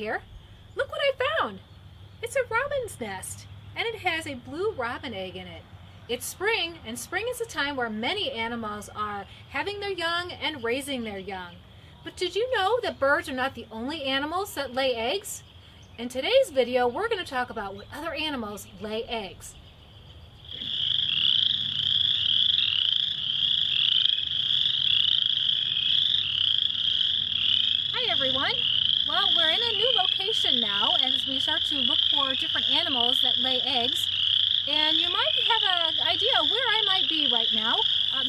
here. Look what I found. It's a robin's nest, and it has a blue robin egg in it. It's spring, and spring is a time where many animals are having their young and raising their young. But did you know that birds are not the only animals that lay eggs? In today's video, we're going to talk about what other animals lay eggs. Hi everyone. Well, we're in a new location now as we start to look for different animals that lay eggs. And you might have an idea where I might be right now.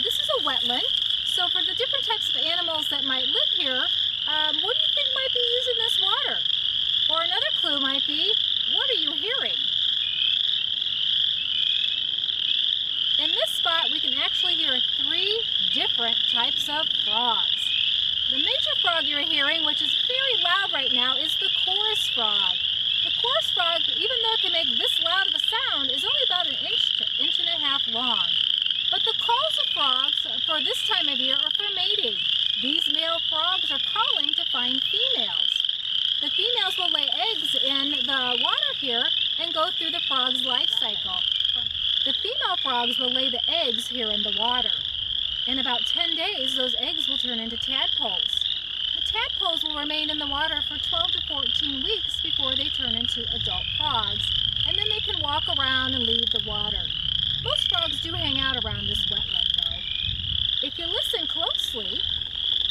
This is a wetland. So for the different types of animals that might live here, what do you think might be using this water? Or another clue might be, what are you hearing? In this spot, we can actually hear 3 different types of frogs. The major frog you're hearing, which is very loud right now, is the chorus frog. The chorus frog, even though it can make this loud of a sound, is only about an inch to inch and a half long. But the calls of frogs for this time of year are for mating. These male frogs are calling to find females. The females will lay eggs in the water here and go through the frog's life cycle. The female frogs will lay the eggs here in the water. In about 10 days, those eggs will turn into tadpoles. The tadpoles will remain in the water for 12 to 14 weeks before they turn into adult frogs, and then they can walk around and leave the water. Most frogs do hang out around this wetland, though. If you listen closely,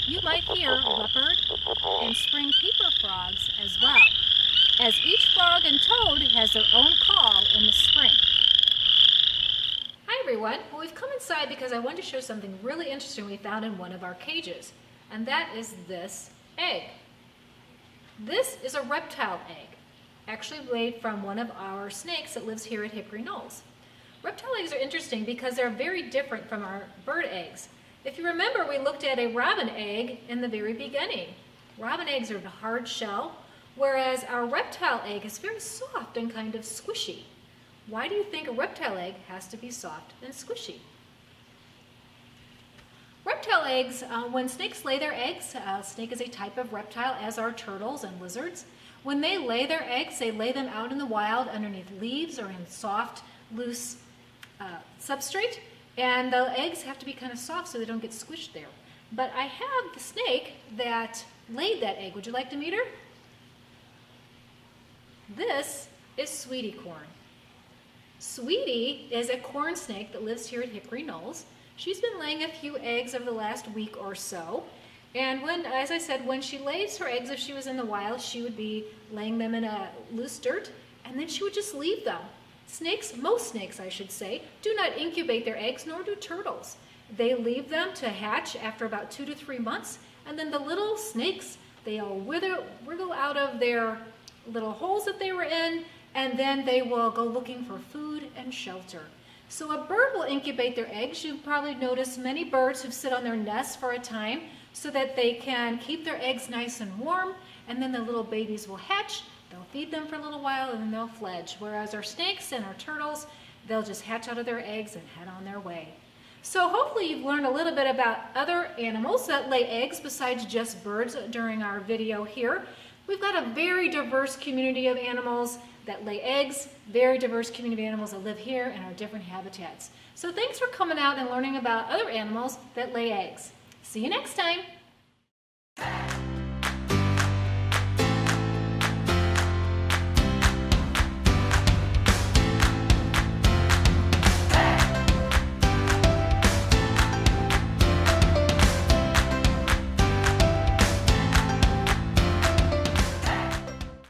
you might hear leopard and spring peeper frogs as well, as each frog and toad has their own call in the spring. Hi everyone, well, we've come inside because I wanted to show something really interesting we found in one of our cages, and that is this egg. This is a reptile egg, actually laid from one of our snakes that lives here at Hickory Knolls. Reptile eggs are interesting because they're very different from our bird eggs. If you remember, we looked at a robin egg in the very beginning. Robin eggs are the hard shell, whereas our reptile egg is very soft and kind of squishy. Why do you think a reptile egg has to be soft and squishy? Reptile eggs, when snakes lay their eggs, snake is a type of reptile, as are turtles and lizards. When they lay their eggs, they lay them out in the wild underneath leaves or in soft, loose substrate, and the eggs have to be kind of soft so they don't get squished there. But I have the snake that laid that egg. Would you like to meet her? This is Sweetie Corn. Sweetie is a corn snake that lives here at Hickory Knolls. She's been laying a few eggs over the last week or so. And when, as I said, when she lays her eggs, if she was in the wild, she would be laying them in a loose dirt, and then she would just leave them. Snakes, most snakes I should say, do not incubate their eggs, nor do turtles. They leave them to hatch after about 2 to 3 months, and then the little snakes, they all wriggle out of their little holes that they were in, and then they will go looking for food and shelter. So a bird will incubate their eggs. You've probably noticed many birds who sit on their nests for a time so that they can keep their eggs nice and warm, and then the little babies will hatch. They'll feed them for a little while and then they'll fledge. Whereas our snakes and our turtles, they'll just hatch out of their eggs and head on their way. So hopefully you've learned a little bit about other animals that lay eggs besides just birds during our video here. We've got a very diverse community of animals that lay eggs, very diverse community of animals that live here in our different habitats. So thanks for coming out and learning about other animals that lay eggs. See you next time.